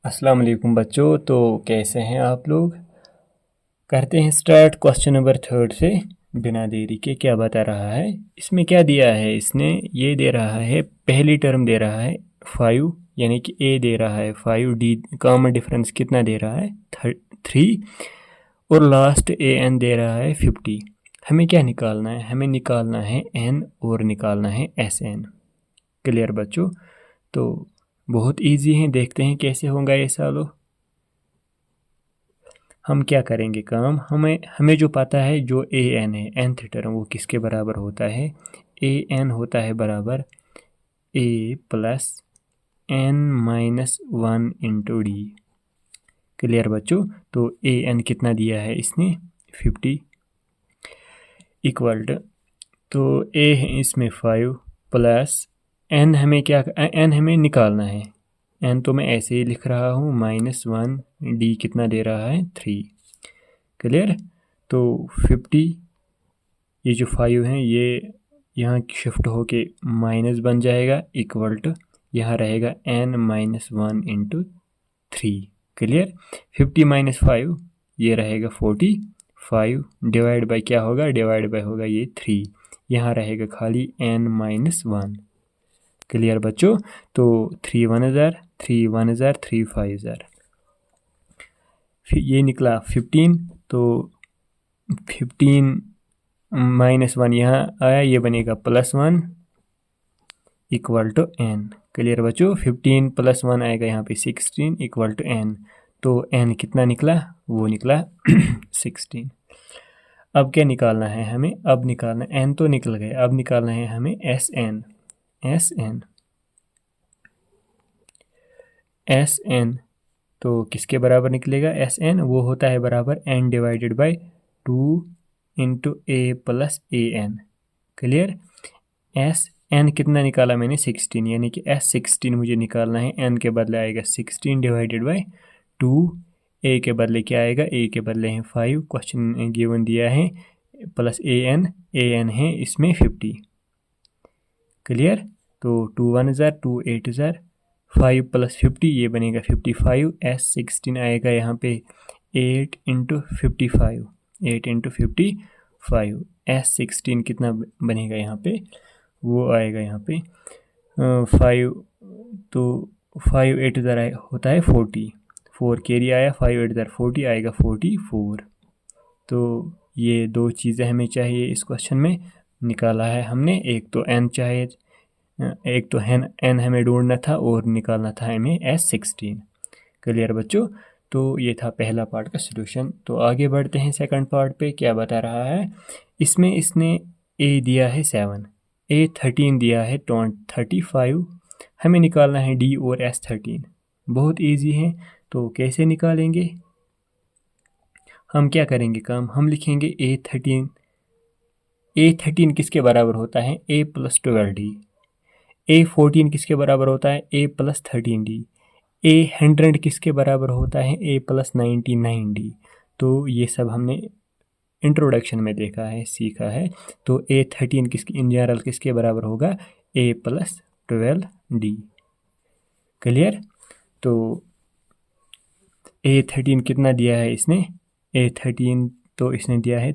अस्सलाम वालेकुम बच्चों। तो कैसे हैं आप लोग। करते हैं स्टार्ट क्वेश्चन नंबर 3 से। बिना देरी के क्या बता रहा है, इसमें क्या दिया है, इसने ये दे रहा है, पहली टर्म दे रहा है 5 यानी कि ए दे रहा है 5, डी कॉमन डिफरेंस कितना दे रहा है 3 और लास्ट ए एन दे रहा है 50। हमें क्या निकालना है, हमें निकालना है एन और निकालना है एस एन। क्लियर बच्चों। तो बहुत इजी है, देखते हैं कैसे होगा ये सॉल्व। हम क्या करेंगे काम, हमें जो पता है, जो ए एन है nth टर्म, वो किसके बराबर होता है, ए एन होता है बराबर a plus n minus 1 into d. Clear बच्चों। तो ए एन कितना दिया है इसने 50 इक्वल तो ए है इसमें 5 प्लस एन हमें क्या, एन हमें निकालना है, एन तो मैं ऐसे ही लिख रहा हूँ -1, डी कितना दे रहा है 3। क्लियर। तो 50, ये जो 5 हैं ये यहाँ शिफ्ट होके माइनस बन जाएगा, इक्वल टू यहाँ रहेगा n minus 1 into 3। Clear. 50 minus 5 ये रहेगा 45, डिवाइड बाई क्या होगा, डिवाइड बाई होगा ये 3, यहाँ रहेगा खाली n माइनस 1। क्लियर बच्चों। तो 3 1 हज़ार, 3 1 हज़ार, 3 5 हज़ार, फिर ये निकला 15। तो 15 माइनस 1 यहाँ आया, ये बनेगा +1 इक्वल टू n। क्लियर बच्चों। 15 + 1 आएगा यहाँ पे 16 इक्वल टू n। तो n कितना निकला, वो निकला 16। अब क्या निकालना है हमें, अब निकालना, n तो निकल गए, अब निकालना है हमें Sn। Sn तो किसके बराबर निकलेगा Sn, वो होता है बराबर n divided by 2 into a plus a n. Clear. Sn कितना निकाला मैंने 16, यानी कि S16 मुझे निकालना है, n के बदले आएगा 16 डिवाइडेड बाई 2, ए के बदले क्या आएगा, ए के बदले हैं 5, क्वेश्चन गिवन दिया है, प्लस ए एन है इसमें 50। क्लियर। तो 2 1 हज़ार, 2 8 हज़ार, 5 + 50 ये बनेगा 55। S16 आएगा यहाँ पे 8 इंटू 55, 8 इंटू 55। S16 कितना बनेगा यहाँ पे, वो आएगा यहाँ पे 5, तो 5 8 हज़ार होता है 40, 4 कैरी आया, 5 8 हज़ार 40 आएगा 44। तो ये दो चीज़ें हमें चाहिए इस क्वेश्चन में, निकाला है हमने, एक तो n चाहिए, एक तो n हमें ढूंढना था और निकालना था हमें S16। क्लियर बच्चों। तो ये था पहला पार्ट का सलूशन। तो आगे बढ़ते हैं सेकंड पार्ट पे। क्या बता रहा है इसमें, इसने a दिया है 7, a 13 दिया है 35, हमें निकालना है d और S13। बहुत इजी है। तो कैसे निकालेंगे, हम क्या करेंगे काम, हम लिखेंगे A13 किसके बराबर होता है, a + 12d। A14 किसके बराबर होता है, a + 13d। A100 किसके बराबर होता है, a + 99d। तो ये सब हमने इंट्रोडक्शन में देखा है, सीखा है। तो A13 किसके इन जनरल किसके बराबर होगा, a + 12d। क्लियर। तो A13 कितना दिया है इसने, A13 तो इसने दिया है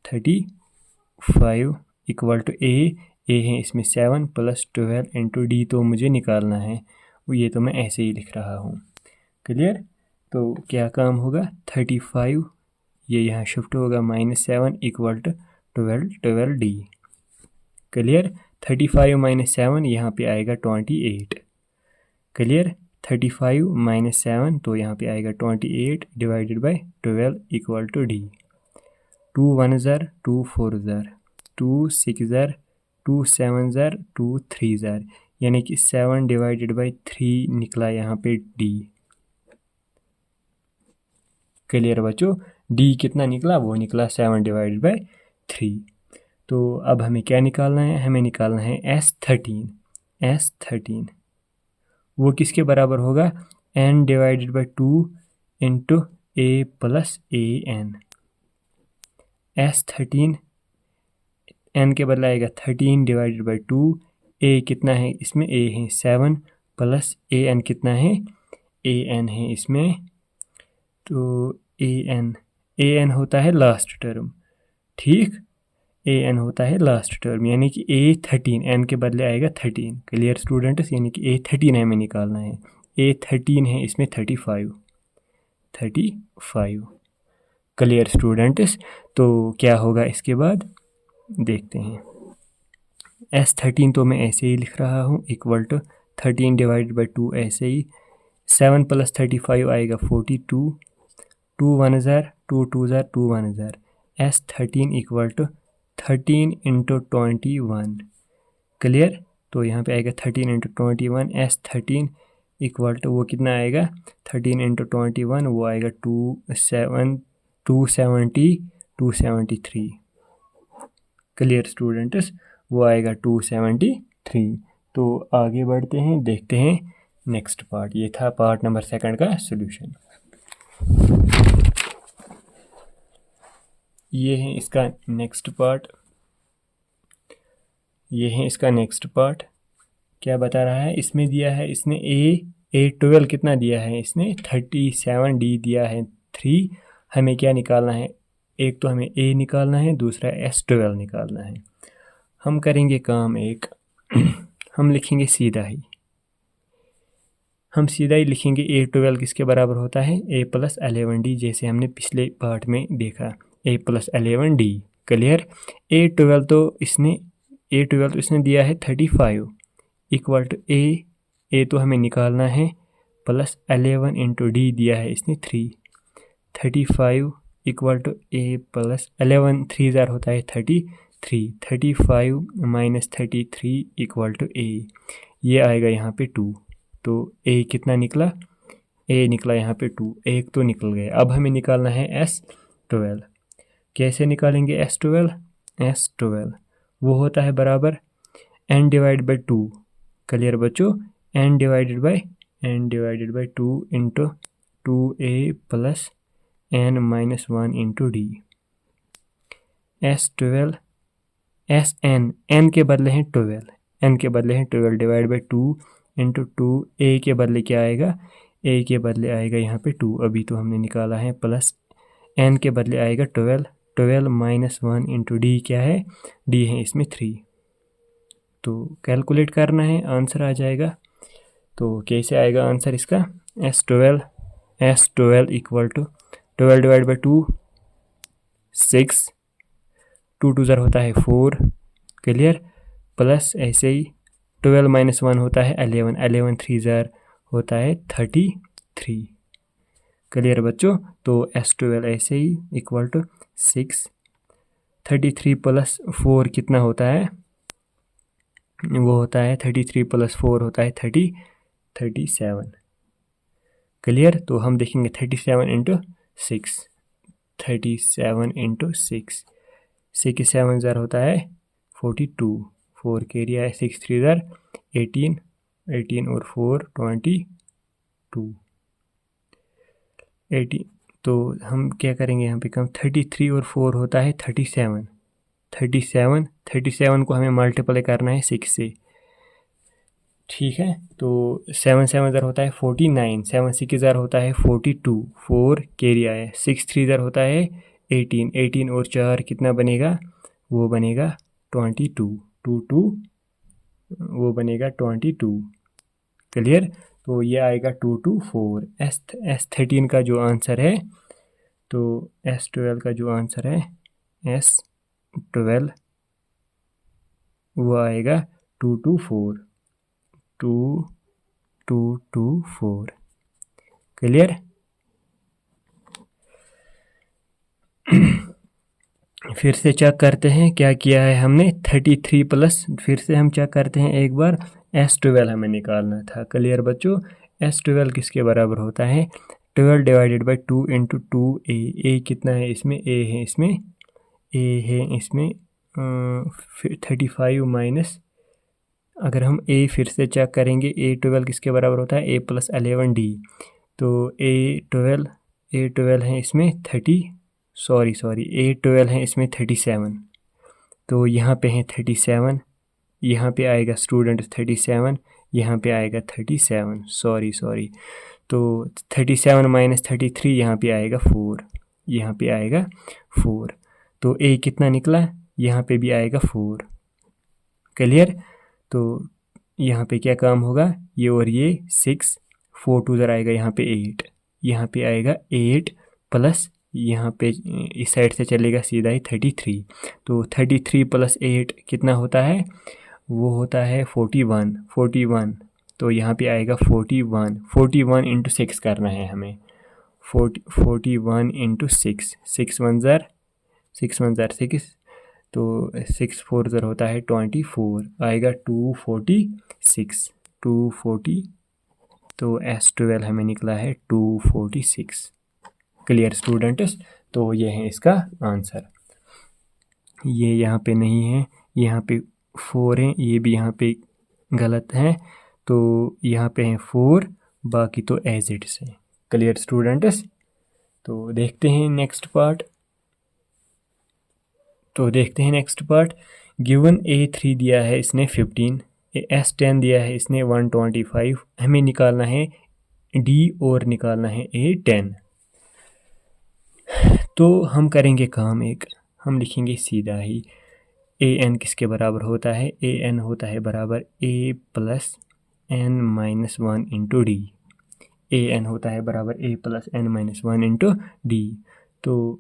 35 इक्वल टू ए है इसमें 7 + 12 इंटू डी तो मुझे निकालना है, ये तो मैं ऐसे ही लिख रहा हूँ। क्लियर। तो क्या काम होगा, 35 ये यहाँ शिफ्ट होगा -7 इक्वल टू 12d। क्लियर। 35 - 7 यहाँ पे आएगा 28। क्लियर। 35 - 7 तो यहाँ पे आएगा 28 divided by 12 equal to d. 2 1 हज़ार, 2 4 हज़ार, 2 6 हज़ार, 2 7 हज़ार, 2 3 हज़ार, यानी कि 7 डिवाइडेड बाई 3 निकला यहाँ पे डी। क्लियर बच्चों। डी कितना निकला, वो निकला 7 डिवाइडेड बाई 3। तो अब हमें क्या निकालना है, हमें निकालना है S13। वो किसके बराबर होगा, n divided by 2 into a + a n। S13 n के बदला आएगा 13 डिवाइडेड बाई 2, a कितना है इसमें, a है 7 + a n कितना है ए एन है इसमें, तो ए एन होता है लास्ट टर्म, ठीक, ए एन होता है लास्ट टर्म, यानी कि A13, एन के बदले आएगा 13। क्लियर स्टूडेंट्स, यानी कि A13 हमें निकालना है, A13 है इसमें 35। क्लियर स्टूडेंट्स, तो क्या होगा इसके बाद देखते हैं। S13 तो मैं ऐसे ही लिख रहा हूँ, इक्वल टू 13 डिवाइडेड बाई 2, ऐसे ही 7 + 35 आएगा 42, 2 1 ज़ार 2 2 ज़ार 2 1 ज़ार, S13 इक्वल टू 13 × 21। क्लियर, तो यहाँ पे आएगा 13 × 21, S13 इक्वल टू वो कितना आएगा 13 × 21, वो आएगा 273। क्लियर स्टूडेंट्स, वो आएगा 273। तो आगे बढ़ते हैं, देखते हैं नेक्स्ट पार्ट। ये था पार्ट नंबर 2 का सॉल्यूशन। ये है इसका नेक्स्ट पार्ट, ये है इसका नेक्स्ट पार्ट। क्या बता रहा है, इसमें दिया है, इसने A12 कितना दिया है, इसने 37, D दिया है 3। हमें क्या निकालना है, एक तो हमें A निकालना है, दूसरा S12 निकालना है। हम करेंगे काम एक हम लिखेंगे सीधा ही, लिखेंगे A12 किसके बराबर होता है, A + 11D, जैसे हमने पिछले पार्ट में देखा, A + 11D। क्लियर, A12 तो इसने दिया है 35 इक्वल टू A तो हमें निकालना है, प्लस 11 × D दिया है इसने 3, 35 इक्वल टू A + 11, 3 ज़ार होता है 33, 35 - 33 इक्वल टू A, ये आएगा यहाँ पे 2। तो A कितना निकला, A निकला यहाँ पे 2, एक तो निकल गया। अब हमें निकालना है S12। कैसे निकालेंगे S12 वो होता है बराबर n डिवाइड बाई 2। क्लियर बच्चों, n divided by 2 × 2A + n - 1 × D। S12 Sn, n के बदले हैं 12, डिवाइड बाई 2 × 2, A के बदले क्या आएगा, A के बदले आएगा यहाँ पे 2, अभी तो हमने निकाला है, प्लस n के बदले आएगा 12 - 1 × D क्या है, D है इसमें 3। तो कैलकुलेट करना है, आंसर आ जाएगा। तो कैसे आएगा आंसर इसका, S12 equal to 12 divide by 2 6, 2 2 ज़ार होता है 4। क्लियर, प्लस ऐसे ही 12 - 1 होता है 11, 3 ज़ार होता है 33। क्लियर बच्चों, तो S12 ऐसे ही इक्वल टू 6, 33 + 4 कितना होता है, वो होता है 33 + 4 होता है 37। क्लियर, तो हम देखेंगे 37 × 6, 6 7 ज़ार होता है 42, 4 कैरी आया, 6 3 ज़ार 18 और 4 22, 18। तो हम क्या करेंगे यहाँ पे कम, 33 और 4 होता है 37 को हमें मल्टीप्लाई करना है 6 से, ठीक है। तो 7 7 ज़ार होता है 49, 7 6 ज़ार होता है 42, 4 कैरी आया, 6 3 ज़ार होता है 18 और 4 कितना बनेगा, वो बनेगा 22, 2 वो बनेगा 22। क्लियर, तो ये आएगा 224। S13 का जो आंसर है, तो S12 का जो आंसर है S12 वो आएगा 224। क्लियर, फिर से चेक करते हैं क्या किया है हमने, 33 प्लस, फिर से हम चेक करते हैं एक बार, S12 हमें निकालना था। क्लियर बच्चों, S12 किसके बराबर होता है, 12 डिवाइडेड बाई 2 × 2A कितना है इसमें, A है इसमें 35 माइनस, अगर हम A फिर से चेक करेंगे, A12 किसके बराबर होता है, A + 11D, तो A12 है इसमें A12 है इसमें 37, तो यहाँ पे है 37, यहाँ पे आएगा स्टूडेंट 37, यहाँ पे आएगा 37, सॉरी। तो 37 माइनस 33 यहाँ पे आएगा 4, यहाँ पे आएगा 4। तो ए कितना निकला, यहाँ पे भी आएगा 4। क्लियर। तो यहाँ पे क्या काम होगा, ये और ये 6, 4 टू ज़र आएगा यहाँ पे 8, यहाँ पे आएगा 8 प्लस यहाँ पे इस साइड से चलेगा सीधा ही 33। तो 33 प्लस 8 कितना होता है, वो होता है 41। तो यहाँ पे आएगा 41 इंटू 6 करना है हमें, 41 इंटू 6, 6 1 ज़र 6, तो 6 4 ज़र होता है 24, आएगा 246। तो S12 हमें निकला है 246। Clear students. तो ये है इसका आंसर। ये यहाँ पे नहीं है, यहाँ पे 4 है, ये भी यहाँ पे गलत है, तो यहाँ पे है 4, बाकी तो एज इट है। Clear students. तो देखते हैं नेक्स्ट पार्ट। गिवन A3 दिया है इसने 15, S10 दिया है इसने 125, हमें निकालना है D और निकालना है A10। तो हम करेंगे काम एक, हम लिखेंगे सीधा ही an किसके बराबर होता है, an होता है बराबर a plus n minus 1 into D. an होता है बराबर a plus n minus 1 into D. तो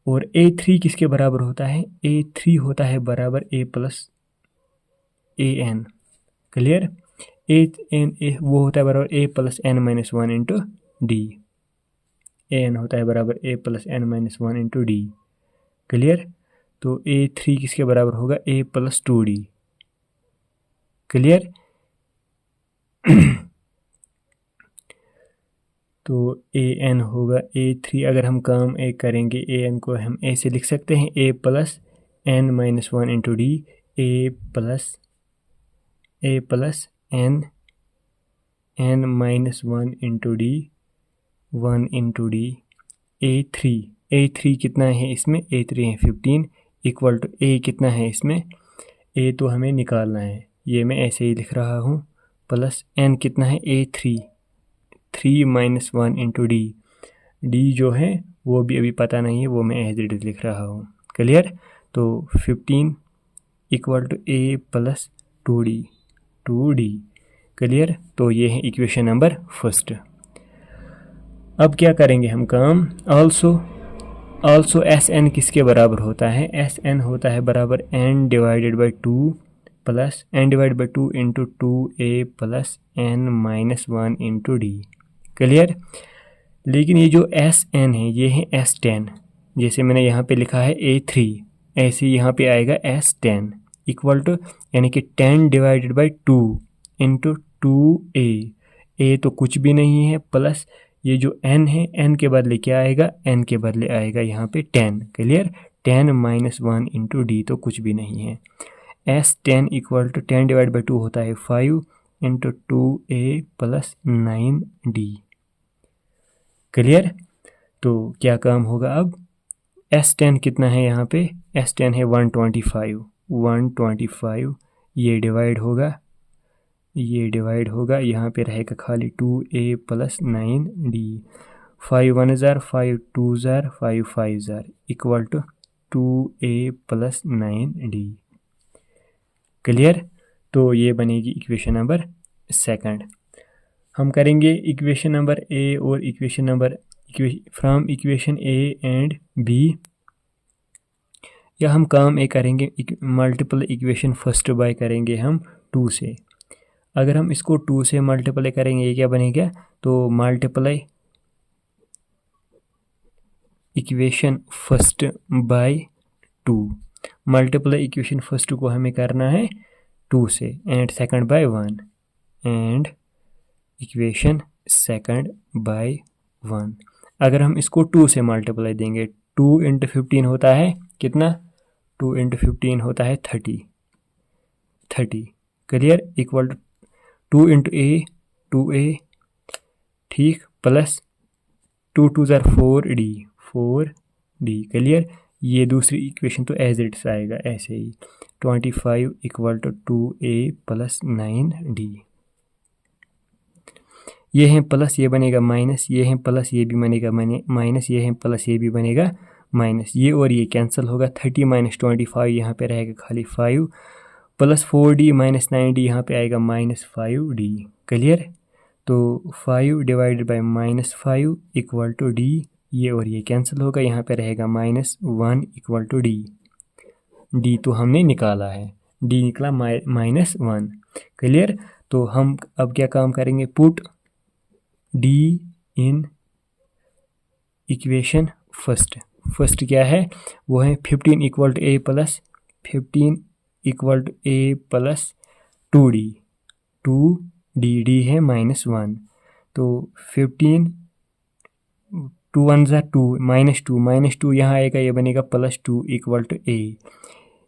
और a3 किसके बराबर होता है, a3 होता है बराबर a प्लस an। क्लियर। वो होता है बराबर a plus n minus 1 into D. an होता है बराबर a plus n minus 1 into d. Clear. तो A3 किसके बराबर होगा, a प्लस 2d। क्लियर। तो an होगा A3, अगर हम काम एक करेंगे an को हम ऐसे लिख सकते हैं a plus n minus 1 into D, a plus n minus 1 into D, 1 into D. A3 कितना है इसमें, A3 है 15 इक्वल टू a कितना है इसमें, a तो हमें निकालना है, ये मैं ऐसे ही लिख रहा हूँ, प्लस n कितना है A3, 3 माइनस 1 इंटू डी जो है वो भी अभी पता नहीं है, वो मैं एज इट इज लिख रहा हूँ। क्लियर। तो 15 equal to a plus 2d। Clear. तो ये है इक्वेशन नंबर फर्स्ट। अब क्या करेंगे हम काम, ऑल्सो Sn किसके बराबर होता है, Sn होता है बराबर n divided by 2 plus n divide by 2 into 2a plus n minus 1 into d. Clear. लेकिन ये जो Sn है ये है S10, जैसे मैंने यहाँ पे लिखा है A3, ऐसे यहाँ पे आएगा S10 इक्वल टू, यानी कि 10 डिवाइडेड बाई 2 इंटू 2a तो कुछ भी नहीं है, प्लस ये जो n है n के बदले क्या आएगा, n के बदले आएगा यहाँ पे 10। क्लियर। 10 माइनस 1 इंटू डी तो कुछ भी नहीं है। S10 equal to 10 divide by 2 होता है 5 into 2a plus 9d। Clear. तो क्या काम होगा अब, S10 कितना है यहाँ पे, S10 है 125, ये डिवाइड होगा, यहाँ पे रहेगा खाली 2a प्लस 9d। 5 1 ज़र 5 2 ज़र 5 5 ज़र equal to 2a plus 9d। Clear. तो ये बनेगी इक्वेशन नंबर सेकंड। हम करेंगे इक्वेशन नंबर ए और equation number from equation a and b, या हम काम ए करेंगे मल्टीपल इक्वेशन फर्स्ट बाय करेंगे हम 2 से। अगर हम इसको 2 से मल्टीप्लाई करेंगे ये क्या बनेगा, तो multiply equation first by 2, multiply equation first को हमें करना है 2 से, and second by 1, and equation second by 1। अगर हम इसको 2 से मल्टीप्लाई देंगे, 2 इंटू 15 होता है कितना, 2 इंटू 15 होता है 30। Clear. Equal to 2 into a 2a, ठीक, प्लस 2 2 ज़र 4d। क्लियर। ये दूसरी इक्वेशन तो एज इट आएगा ऐसे ही, 25 equal to 2a plus 9d। ये है प्लस, ये बनेगा माइनस, ये है प्लस, ये भी बनेगा माइनस, ये है प्लस, ये भी बनेगा माइनस, ये और ये कैंसिल होगा। 30 माइनस 25 यहाँ पे रहेगा खाली 5 प्लस 4d माइनस 9d यहाँ पे आएगा माइनस 5d। क्लियर? तो 5 divided by minus 5 equal to d, ये और ये कैंसिल होगा, यहाँ पे रहेगा minus 1 equal to d। d तो हमने निकाला है, d निकला माइनस 1। क्लियर? तो हम अब क्या काम करेंगे, put d in equation first क्या है, वो है 15 equal to a plus 15 equal to a plus 2d, 2d है माइनस 1, तो 15 2 1 ज़ा 2 माइनस 2 यहाँ आएगा, ये बनेगा प्लस 2 इक्वल टू a,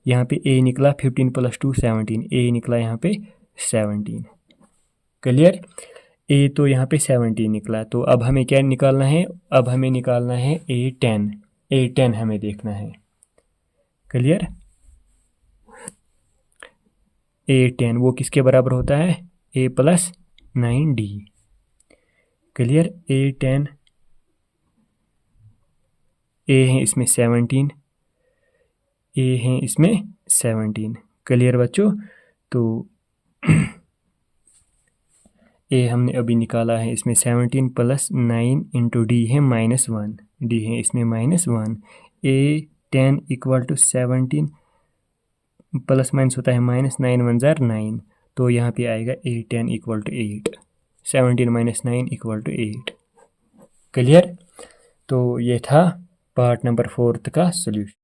यहाँ पे a निकला 15 प्लस 2 17, a निकला यहाँ पे 17। क्लियर? a तो यहाँ पे 17 निकला, तो अब हमें क्या निकालना है, अब हमें निकालना है a10 हमें देखना है। क्लियर? a10 वो किसके बराबर होता है, a plus 9d। Clear? a10 a है इसमें 17, a है इसमें 17। क्लियर बच्चों? तो a हमने अभी निकाला है, इसमें 17 प्लस 9 इंटू डी है माइनस 1, डी है इसमें minus 1, a10 equal to 17 plus minus होता है माइनस, 9 1 ज़ार 9, तो यहाँ पे आएगा a10 equal to 8, 17 minus 9 equal to 8। Clear? तो ये था पार्ट नंबर 4 का सोल्यूशन।